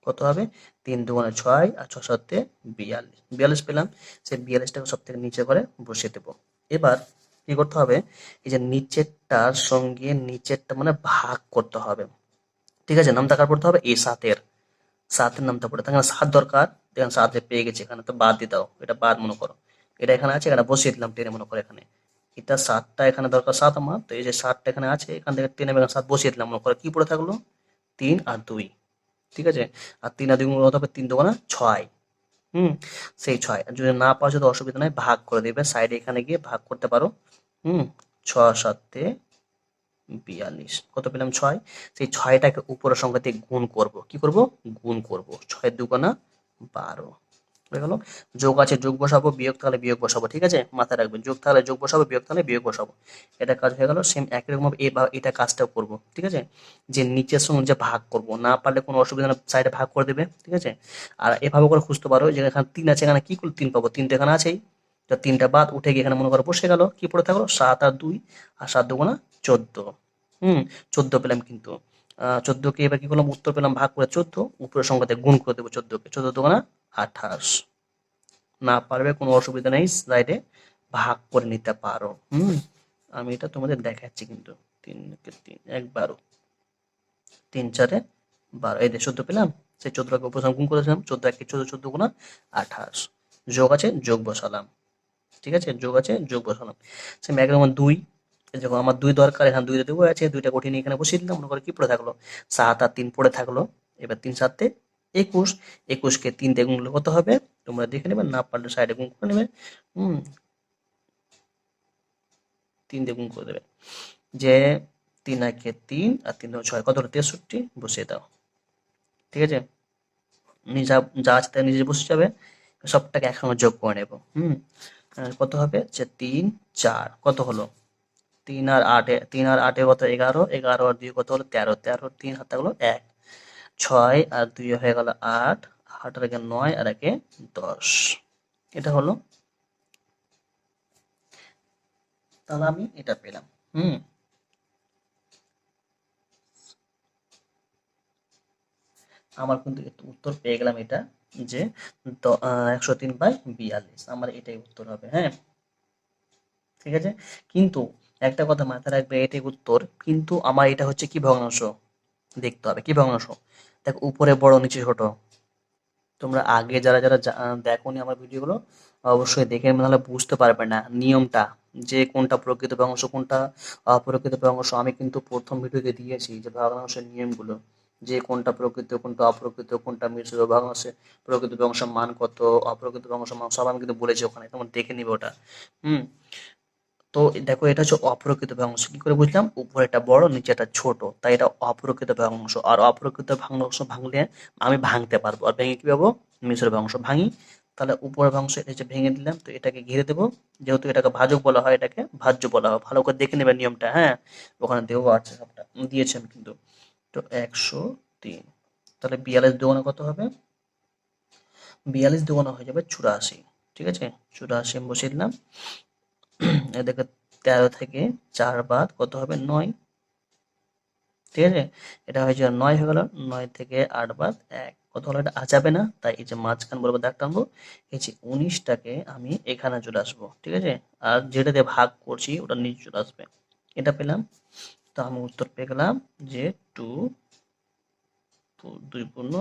কত হবে? 3 × 2 = 6 আর 6 × 7 = 42, 42 পেলাম। সেই 42টাকে সব থেকে নিচে করে বসিয়ে দেবো। এবার কি করতে হবে? এই যে নিচেরটার সঙ্গে নিচেরটা মানে ভাগ করতে হবে, ঠিক আছে? নামটা কার পড়তে হবে? এই 7-এর নামটা পড়ে, তার 7 দরকার, দেখেন 7 পেয়ে গেছে, এখানে তো বাদ দিয়ে দাও, এটা বাদ মনে করো, এটা এখানে আছে, এখানে বসিয়ে দিলাম টেনে মনে করো, এখানে এটা 7টা এখানে দরকার, 7 আমার, তো এই যে 7টা এখানে আছে, এখান থেকে টেনে এখানে 7 বসিয়ে দিলাম মনে করো, কি পড়ে থাকলো? 3 আর 2, ঠিক আছে? আর 3 আর 2 গুণ কত হবে? 3×2 = 6। সেই 6, যদি না পাওয়া তো অসুবিধা নাই, ভাগ করে দেবে, সাইডে এখানে গিয়ে ভাগ করতে পারো। 6-7-42, কত পেলাম? 6। সেই 6টাকে উপরের সংখ্যা দিয়ে গুণ করব, কি করব? গুণ করব, 6-2 = 12 হয়ে গেল। যোগ আছে যোগ বসাবো, বিয়োগ থাকলে বিয়োগ বসাবো, ঠিক আছে? মাথায় রাখবেন, যোগ থাকলে যোগ বসাবো, বিয়োগ থাকলে বিয়োগ বসাবো। এটা কাজ হয়ে গেল। সেম একই রকম ভাবে এটা কাজটাও করব, ঠিক আছে? যে নিচের সঙ্গে যে ভাগ করব, না পারলে কোনো অসুবিধা না, সাইডে ভাগ করে দেবে, ঠিক আছে? আর এভাবে করে খুঁজতে পারো, যে এখানে 3 আছে, এখানে কি করলে 3 পাবো? 3 তো এখানে আছেই, তো 3টা বাদ উঠে গিয়ে এখানে মনে করো বসে গেল, কি পড়ে থাকলো? 7 আর 2, আর 7-2 = 14। 14 পেলাম কিন্তু। 14কে এবার কি করলাম? উত্তর পেলাম ভাগ করে 14, উপরের সংখ্যাতে গুণ করে দেবো 14কে, 14-2 = 28। না পারবে কোনো অসুবিধা নেই, সাইডে ভাগ করে নিতে পারো। আমি এটা তোমাদের দেখাচ্ছি কিন্তু। 3-3 = 12, 3-4-12, এই যে 14 পেলাম। সেই 14কে উপর গুণ করেছিলাম, 14-1-14, 14×28, যোগ আছে যোগ বসালাম, ঠিক আছে? যোগ আছে যোগ বসালাম। সেম একই রকম 2, দেখো আমার 2 দরকার, এখানে 2 দেবো আছে, 2টা কঠিন এখানে বসিয়ে দিলাম, মনে করো কি পড়ে থাকলো? 7 আর 3 পড়ে থাকলো। এবার 3-7-21, 21কে 3 দিয়ে গুণ করলে কত হবে? তোমরা দেখে নেবে, না পারলে সাইডে গুণ করে নেবে। 3 দিয়ে গুণ করে দেবে, যে 3-1-3 আর 3-6, কত হলো? 63, বসিয়ে দাও, ঠিক আছে? যা যা আছে তাই নিজে বসে যাবে, সবটাকে একসঙ্গে যোগ করে নেব। কত হবে? যে 3-4, কত হলো? 3 আর 8 কত 11, 11 আর 2 কত হলো 13, 13 3 হাতে হলো 1, 6 আর 2 হয়ে গেল 8, 8 আর 9 আর 10। এটা হলো, তাহলে আমি এটা পেলাম। আমার কিন্তু উত্তর পেয়ে গেলাম এটা, যে 103/42 আমার এটাই উত্তর হবে। হ্যাঁ, ঠিক আছে। কিন্তু একটা কথা মাথায় রাখবে, এটাই উত্তর, কিন্তু আমার এটা হচ্ছে কি ভগ্নাংশ দেখতে হবে, কি ভগ্নাংশ। দেখো উপরে বড় নিচে ছোট, তোমরা আগে যারা যারা দেখোনি আমার ভিডিওগুলো, অবশ্যই দেখে নাহলে বুঝতে পারবে না নিয়মটা, যে কোনটা প্রকৃত ভগ্নাংশ কোনটা অপ্রকৃত ভগ্নাংশ। আমি কিন্তু প্রথম ভিডিওতে দিয়েছি যে ভগ্নাংশের নিয়মগুলো, যে কোনটা প্রকৃত কোনটা অপ্রকৃত, কোনটা মিশ্র ভগ্নাংশে প্রকৃত ভগ্নাংশের মান কত, অপ্রকৃত ভগ্নাংশের মান সব আমি কিন্তু বলেছি ওখানে, তোমরা দেখে নিবে ওটা। হুম তো দেখো এটা হচ্ছে অপ্রকৃত ভগ্নাংশ। কি করে বুঝলাম? উপরেটা বড় নিচেটা ছোট, তাই এটা অপ্রকৃত ভগ্নাংশ। আর অপ্রকৃত ভগ্নাংশ ভাঙলে আমি ভাঙতে পারবো, আর ভেঙে কি পাবো? মিশ্র ভগ্নাংশ ভাঙি। তাহলে উপরের ভগ্নাংশ এটা হচ্ছে ভেঙে দিলাম, তো এটাকে ঘিরে দেবো। যেহেতু এটাকে ভাজক বলা হয়, এটাকে ভাজ্য বলা হয়। ভালো করে দেখে নেবে নিয়মটা। হ্যাঁ, ওখানে দেওয়া আছে সবটা, দিয়েছে আমি কিন্তু। তো 103, তাহলে 42 দুগুণে কত হবে? 42 দুগুণে হয়ে যাবে 84। ঠিক আছে, 84 আমি বসিয়ে দিলাম। এদিকে 13 থেকে 4 বাদ কত হবে? 9। ঠিক আছে, এটা হয়েছে 9 হয়ে গেল। 9 থেকে 8 বাদ 1 কত হলো? এটা যাবে না, তাই এই যে মাঝখান বরাবর দাগ টানবো। এই যে 19টাকে আমি এখানে চলে আসবো। ঠিক আছে, আর যেটা দিয়ে ভাগ করছি ওটা নিচে চলে আসবে। এটা পেলাম। তো আমি উত্তর পেয়ে গেলাম যে 2 2 পূর্ণ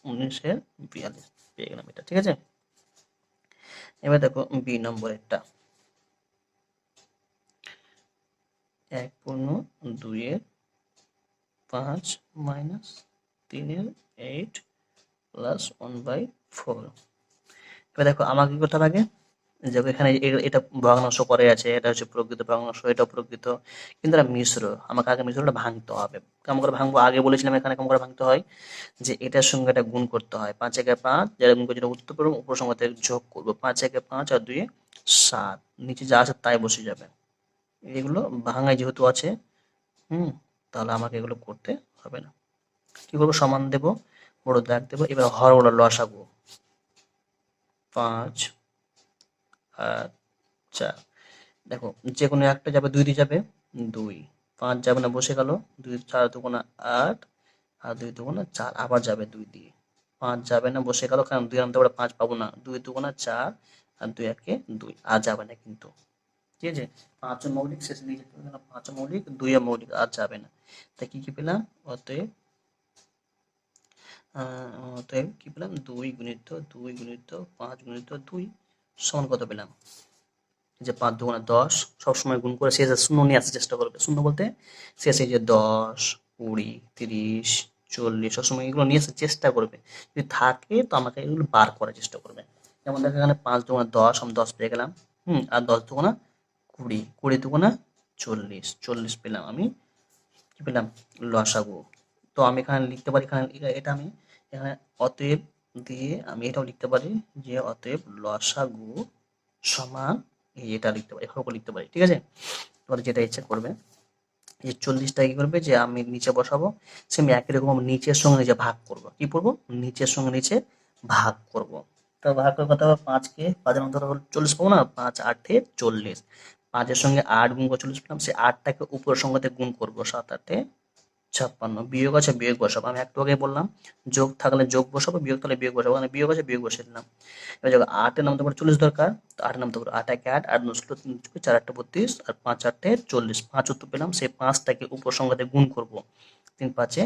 19 এর 42 পেয়ে গেলাম এটা। ঠিক আছে, এবার দেখো বি নম্বরেরটা, 1 পূর্ণ 2 এর 5 মাইনাস 3 এর 8 প্লাস 1/4। এবার দেখো আমাকে কি করতে হবে আগে, দেখো এখানে এটা ভগ্নাংশ করে আছে, এটা হচ্ছে প্রকৃত ভগ্নাংশ, এটা প্রকৃত, কিন্তু এটা মিশ্র। আমাকে আগে মিশ্রটা ভাঙতে হবে। কেমন করে ভাঙবো? আগে বলেছিলাম এখানে কেমন করে ভাঙতে হয়, যে এটার সঙ্গে এটা গুণ করতে হয়। 5 একে 5, যারা গুণ করে যেটা উত্তর পাবো উপর সঙ্গে যোগ করবো। 5 একে 5 আর 2 এ 7, নিচে যা আছে তাই বসে যাবে। এগুলো ভাঙায় যেহেতু আছে, তাহলে আমাকে এগুলো করতে হবে না। কি করবো? সমান দেবো, বড় দাগ দেবো। এবার হরগুলো লসাগু, 5 আর 4। দেখো যে কোনো একটা যাবে, 2 দিয়ে যাবে 2, 5 যাবে না, বসে গেল। 2 4 দুগুণা 8 আর 2 দুগুণা 4, আবার যাবে 2 দিয়ে। 5 যাবে না, বসে গেল, কারণ 2 আনতে পারে 5 পাবো না। 2 দুগুণা 4 আর 2 একে 2, আর যাবে না কিন্তু। ঠিক আছে, 5 মৌলিক, শেষে দিয়ে যেতে হবে, 5 মৌলিক 2 মৌলিক, আর যাবে না। তাই কি কি পেলাম? অতএব অতএব কি পেলাম? 2 গুণিত 2 গুণিত 5 গুণিত 2 সমান কত পেলাম? যে 5 দুগুণে 10, সবসময় গুণ করে শেষে শূন্য নিয়ে আসতে চেষ্টা করবে। শূন্য বলতে শেষে যে 10, 20, 30, 40 সবসময় এগুলো নিয়ে আসার চেষ্টা করবে। যদি থাকে তো আমাকে এগুলো বার করার চেষ্টা করবে। যেমন দেখো এখানে 5 দুগুণে 10, আমি 10 পেয়ে গেলাম। আর 10 দুগুণা 20, 20 দুগুণা 40, 40 পেলাম আমি। কি পেলাম? লসাগু। তো আমি এখানে লিখতে পারি, এখানে এটা আমি এখানে অতএব দিয়ে আমি এটাও লিখতে পারি, যে অতএব লসাগু সমান, এটা লিখতে পারি, এভাবে লিখতে পারি। ঠিক আছে, তোমার যেটা ইচ্ছা করবে। এই 40টা কি করবে, যে আমি নিচে বসাবো, সেম একই রকম নিচের সঙ্গে নিচে ভাগ করব। কি করবো? নিচের সঙ্গে নিচে ভাগ করব। তো ভাগ করে কথা হবে, 5কে 5 এর মধ্যে 40 পাবো না, 5 8 40। 5-এর সঙ্গে 8 গুণ করে 40 পেলাম, সেই 8টাকে উপরের সঙ্গে গুণ করবো, 7 8 56। বিয়োগ আছে, বিয়োগ বসাবো। আমি একটু আগে বললাম যোগ থাকলে যোগ বসাবো, বিয়োগ থাকলে বিয়োগ বসাবো। মানে বিয়োগ আছে, বিয়োগ বসিয়ে দিলাম। এবার দেখো 8-এর নামতে পারে 40 দরকার, তো 8-এর নামতে পারে 8 একে 8, 8 9 ষোলো, 3 4 8 32 আর 5 8 40। 5 উত্তর পেলাম, সেই 5টাকে উপর সংখ্যাতে গুণ করব। 3 5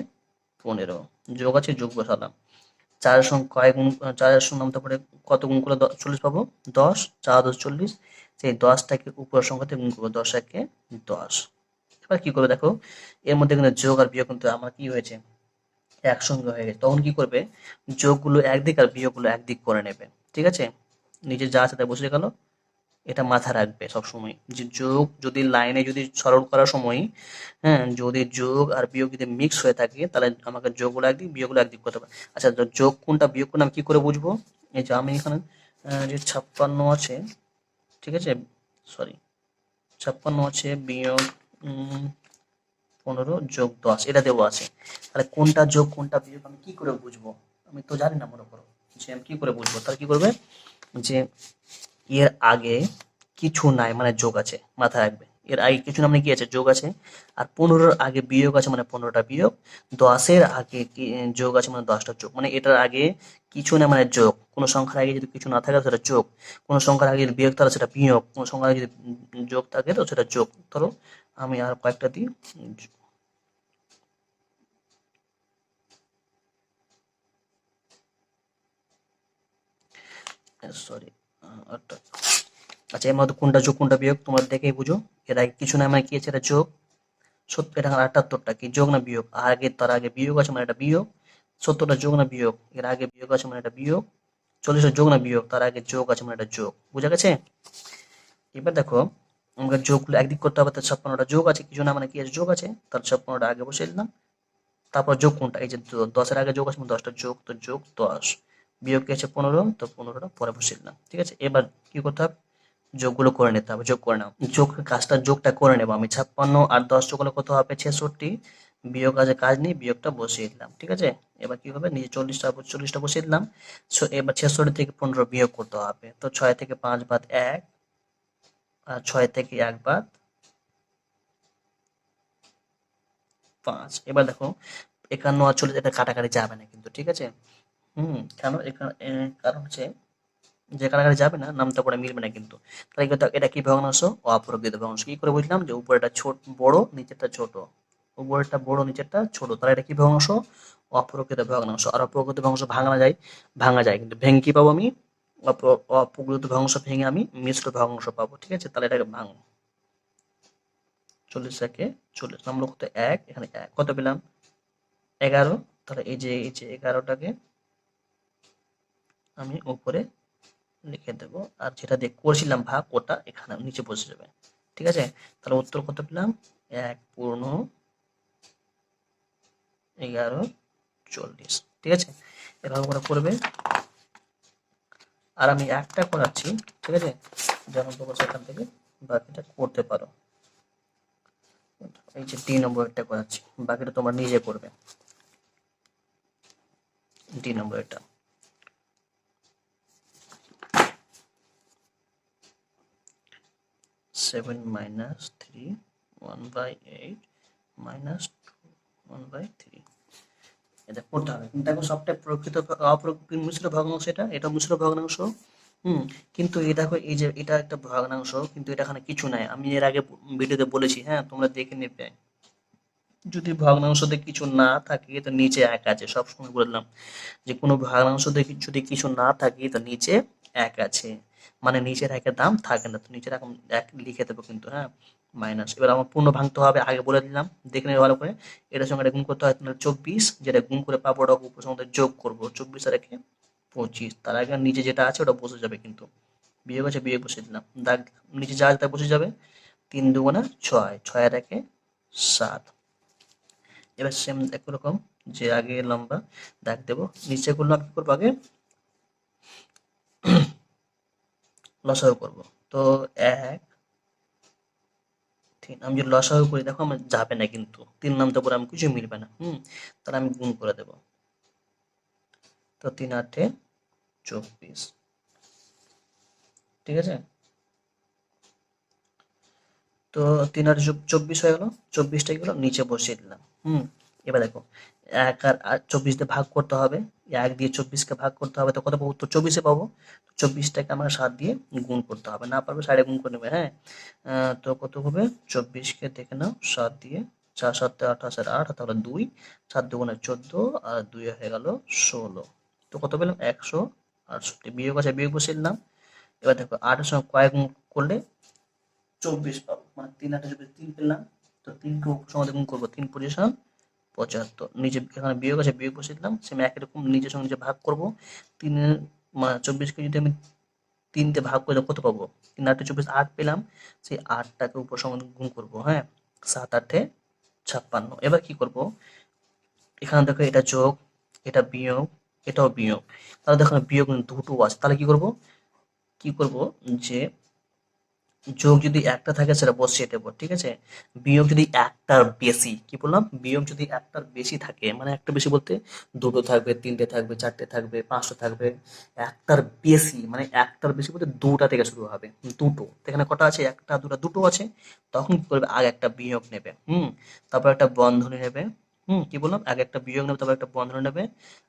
15, যোগ আছে, যোগ বসালাম। 4-এর সঙ্গে কয় গুণ, 4-এর সঙ্গে নামতে পারে কত গুণ করলে 40 পাবো? 10, 4 10 40। সেই 10টাকে উপর সংখ্যাতে গুণ করবো, 10 একে 10। এবার কি করবে দেখো, এর মধ্যে কিন্তু যোগ আর বিয়োগ কিন্তু আমার কি হয়েছে, একসঙ্গে হয়ে গেছে। তখন কি করবে, যোগগুলো একদিক আর বিয়োগগুলো একদিক করে নেবে। ঠিক আছে, নিচে যা আছে তাই বসে গেল। এটা মাথায় রাখবে সবসময়, যে যোগ যদি লাইনে যদি সরল করার সময়, হ্যাঁ, যদি যোগ আর বিয়োগ যদি মিক্স হয়ে থাকে, তাহলে আমাকে যোগগুলো একদিক বিয়োগগুলো একদিক করতে হবে। আচ্ছা, তো যোগ কোনটা বিয়োগ কোনটা আমি কি করে বুঝবো? এই যে আমি এখানে যে 56 আছে, ঠিক আছে, সরি, 56 আছে বিয়োগ 15 যোগ 10 এটা দেওয়া আছে। তাহলে কোনটা যোগ কোনটা বিয়োগ আমি কি করে বুঝবো? আমি তো জানি না, মনে করো যে আমি কি করে বুঝবো। তাহলে কি করবে, যে এর আগে কিছু নাই মানে যোগ আছে, মাথায় রাখবে। এর আগে কিছু না মানে কি আছে, যোগ আছে। আর 15-র আগে বিয়োগ আছে মানে 15টা বিয়োগ। 10-এর আগে যোগ আছে মানে 10টা যোগ। মানে এটার আগে কিছু না মানে যোগ। কোনো সংখ্যার আগে যদি কিছু না থাকে সেটা যোগ, কোনো সংখ্যার আগে যদি বিয়োগ থাকে সেটা বিয়োগ, কোনো সংখ্যার আগে যদি যোগ থাকে তো সেটা যোগ। ধরো আমি আর কয়েকটা দিই, সরি, আচ্ছা এর মধ্যে কোনটা যোগ কোনটা বিয়োগ তোমরা দেখেই বুঝো। এর আগে কিছু না মানে কি আছে, এটা যোগ। 70 টাকা 78টা কি যোগ না বিয়োগ? আর আগে তার আগে বিয়োগ আছে মানে এটা বিয়োগ। 70টা যোগ না বিয়োগ? এর আগে বিয়োগ আছে মানে এটা বিয়োগ। 40টা যোগ না বিয়োগ? তার আগে যোগ আছে মানে এটা যোগ। বুঝা গেছে? এবার দেখো আমাকে যোগগুলো একদিক করতে হবে, তার 56টা যোগ আছে, কিছু না মানে কি আছে, যোগ আছে। তার 56টা আগে বসিয়ে দিলাম। তারপর যোগ কোনটা, এই যে 10-এর আগে যোগ আছে মানে 10টা যোগ, তো যোগ 10। বিয়োগ কি আছে 15, তো 15টা পরে বসিয়ে দিলাম। ঠিক আছে, এবার কি করতে হবে, যোগগুলো করে নিতে হবে। যোগ করে নাও, যোগ কাজটা যোগটা করে নেবো আমি। 56 আর 10 যোগ হলে কত হবে, 66। বিয়োগ আছে কাজ নেই, বিয়োগটা বসিয়ে দিলাম। ঠিক আছে, এবার কি হবে, নিচে 40টা বসিয়ে দিলাম। এবার 66 থেকে 15 বিয়োগ করতে হবে। তো 6 থেকে 5 বাদ 1, আর 6 থেকে 1 বাদ 5। এবার দেখো 51 আর 40 এটা কাটাকাটি যাবে না কিন্তু। ঠিক আছে, কেন এখানে কারণ হচ্ছে যে কারাগারে যাবে না, নামটা পরে মিলবে না কিন্তু। তাহলে এটা কি ভগ্নাংশ, অপ্রকৃত ভগ্নাংশ। কি করে বুঝলাম, যে উপরেটা ছোট বড় নিচেরটা ছোট, উপরেরটা বড় নিচেরটা ছোট, তাহলে এটা কি ভগ্নাংশ, অপ্রকৃত ভগ্নাংশ। আর অপ্রকৃত ভগ্নাংশ ভাঙা যায় কিন্তু ভেঙে কি পাবো আমি, অপ্রকৃত ভগ্নাংশ ভেঙে আমি মিশ্র ভগ্নাংশ পাবো। ঠিক আছে, তাহলে এটাকে ভাঙ। 40 একে 40 নাম্বার কত, 1, এখানে 1 কত পেলাম, 11। তাহলে এই যে 11টাকে আমি উপরে লিখে দেব, আর যেটা দিয়ে করছিলাম ভাগ ওটা এখানে নিচে বসে যাবে। ঠিক আছে, তাহলে উত্তর কত পেলাম, 1 পূর্ণ 11 40। ঠিক আছে, এভাবে করে করবে। আর আমি একটা করাচ্ছি, ঠিক আছে, যেমন তোমার সেখান থেকে বাকিটা করতে পারো। এই যে 3 নম্বরটা করাচ্ছি, বাকিটা তোমরা নিজে করবে। 3 নম্বরটা 7 - 3 1/8 - 1/3। এটা করতে হবে কিন্তু দেখো সবটাই প্রকৃত অপ্রকৃত মিশ্র ভগ্নাংশ। এটা মিশ্র ভগ্নাংশ। হুম, কিন্তু এই দেখো এই যে এটা একটা ভগ্নাংশ, কিন্তু এটা এখানে কিছু নাই। আমি এর আগে ভিডিওতে বলেছি, হ্যাঁ তোমরা দেখে নেবে। যদি ভগ্নাংশতে কিছু না থাকে তো নিচে 1 আছে, সবসময় বললাম যে কোনো ভগ্নাংশতে যদি কিছু না থাকে তো নিচে 1 আছে, মানে নিচের 1-এর দাম থাকে না, তো নিচের এখন 1 লিখে দেবো কিন্তু, হ্যাঁ মাইনাস। এবার আমার পূর্ণ ভাঙতে হবে, আগে বলে দিলাম, দেখে নেবে ভালো করে। এটার সঙ্গে এটা গুণ করতে হয়, তাহলে 24, যেটা গুণ করে পাবো ওটা উপর সঙ্গে যোগ করবো। 24 আর 1-এ 25, তার আগে নিচে যেটা আছে ওটা বসে যাবে কিন্তু। বিয়োগ আছে, বিয়োগ বসে দিলাম, দাগ নিচে যা আছে তা বসে যাবে। 3 দুগুণে 6, 6 আর 1-এ 7। এবার সেম একই রকম, যে আগে লম্বা দাগ দেবো, নিচে করলাম কি করবো আগে, লসাগু করবো। তো 1 3, আমি যদি লসাগু করি দেখো আমার যাবে না কিন্তু, 3 নামতে পরে আমি কিছু মিলবে না। তাহলে আমি গুণ করে দেবো। তো 3 8-এ 24। ঠিক আছে, তো 3 8 24 হয়ে গেল। 24টা গেল নিচে বসিয়ে দিলাম। এবার দেখো 1 আর 24 দিয়ে ভাগ করতে হবে। 1 দিয়ে 24কে ভাগ করতে হবে, তো কত পাবো, উত্তর 24 পাবো। 24টাকে আমরা 7 দিয়ে গুণ করতে হবে, না পারবে 7-এ গুণ করে নেবে। হ্যাঁ, তো কত হবে, 24কে দেখে নাও 7 দিয়ে, 4 7 28 আর 8, তাহলে 2, 7 দুগুণে 14 আর 2 হয়ে গেল 16। তো কত পেলাম, 168। বিয়োগ আছে, বিয়োগ বসিয়ে দিলাম। এবার দেখো 8-এর সঙ্গে কয় গুণ করলে 24 পাবো, মানে 3 8 24 3 পেলাম। তো 3কে সঙ্গে গুণ করবো, 3 পজিশন 75। নিচে এখানে বিয়োগ আছে, বিয়োগ বসিয়ে দিলাম। সেম একই রকম নিচের সঙ্গে নিচে ভাগ করবো। 3 মানে 24কে যদি আমি 3 দিয়ে ভাগ করে কত পাবো, 3 8 24 8 পেলাম। সেই 8টাকে উপর সঙ্গে গুণ করবো। হ্যাঁ, 7 8-এ 56। এবার কি করব, এখানে দেখো এটা যোগ, এটা বিয়োগ, এটাও বিয়োগ। তাহলে দেখো বিয়োগ দুটো আছে, তাহলে কি করব, যে যোগ যদি একটা থাকে সেটা বসিয়ে দেবো, ঠিক আছে। বিয়োগ যদি একটার বেশি, কি বললাম, বিয়োগ যদি একটার বেশি থাকে, মানে একটা বেশি বলতে দুটো থাকবে, তিনটে থাকবে, চারটে থাকবে, পাঁচটা থাকবে, একটার বেশি মানে একটার বেশি বলতে দুটা থেকে শুরু হবে, দুটো। তো এখানে কটা আছে, একটা দুটো দুটো আছে, তখন কি করবে, আগে একটা বিয়োগ নেবে, তারপর একটা বন্ধনী নেবে, কি বললাম, আগে একটা বিয়োগ নেবে, তারপর একটা বন্ধনী নেবে,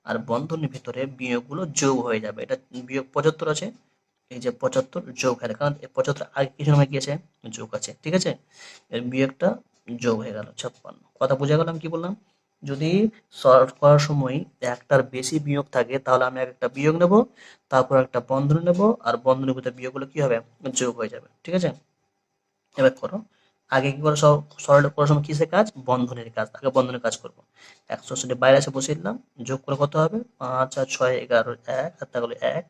আর বন্ধনীর ভিতরে বিয়োগগুলো যোগ হয়ে যাবে। এটা বিয়োগ 75 আছে, এই যে 75 যোগ হয়ে গেল, কারণ 75 আগে কিছু নামে কি আছে, যোগ আছে, ঠিক আছে। এর বিয়োগটা যোগ হয়ে গেল 56। কথা বোঝা গেল আমি কি বললাম? যদি সলভ করার সময় একটার বেশি বিয়োগ থাকে তাহলে আমি আগে একটা বিয়োগ নেব, তারপর একটা বন্ধনী নেব, আর বন্ধনীর ভিতরে বিয়োগগুলো কি হবে, যোগ হয়ে যাবে, ঠিক আছে। এবার করো, আগে কি করে, সব সরল করার সময় কিসের কাজ, বন্ধনের কাজ, আগে বন্ধনের কাজ করবো। 180 বাইরে এসে বসিয়ে দিলাম, যোগ করে কত হবে, 5 আর 6 11 এক, আর তাহলে 1,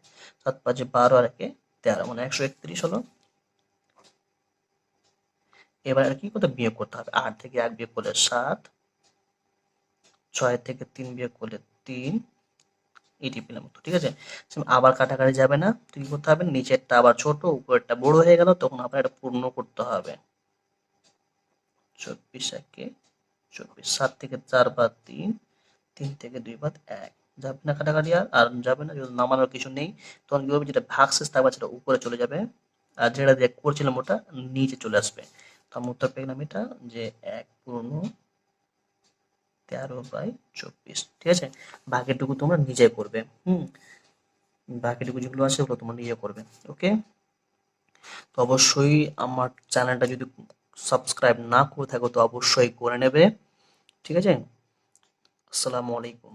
7 5 12 আর 1 13, মানে 131 হলো। এবার আর কি করতে, বিয়োগ করতে হবে, 8 থেকে 1 বিয়োগ করলে 7, 6 থেকে 3 বিয়োগ করলে 3, এটি পেলাম তো, ঠিক আছে। আবার কাটাকাটি যাবে না, তো কি করতে হবে, নিচেরটা আবার ছোট উপরেরটা বড় হয়ে গেল, তখন আপনার এটা পূর্ণ করতে হবে। 24 একে 24, 7 থেকে 4 বাদ 3, 3 থেকে 2 বাদ 1, যাবে না কাটাকাটি, আর যাবে না, যদি নামানোর কিছু নেই, তখন কি হবে, যেটা ভাগশেষ থাকবে সেটা উপরে চলে যাবে, আর যেটা দিয়ে করছিলাম ওটা নিচে চলে আসবে। তো আমি উত্তর পেলাম এটা, যে 1 পূর্ণ 13/24, ঠিক আছে। বাকিটুকু তোমরা নিজে করবে, বাকিটুকু যেগুলো আছে ওগুলো তোমরা নিজে করবে, ওকে। তো অবশ্যই আমার চ্যানেলটা যদি সাবস্ক্রাইব না করে থাকো তো অবশ্যই করে নেবে, ঠিক আছে। আসসালামু আলাইকুম।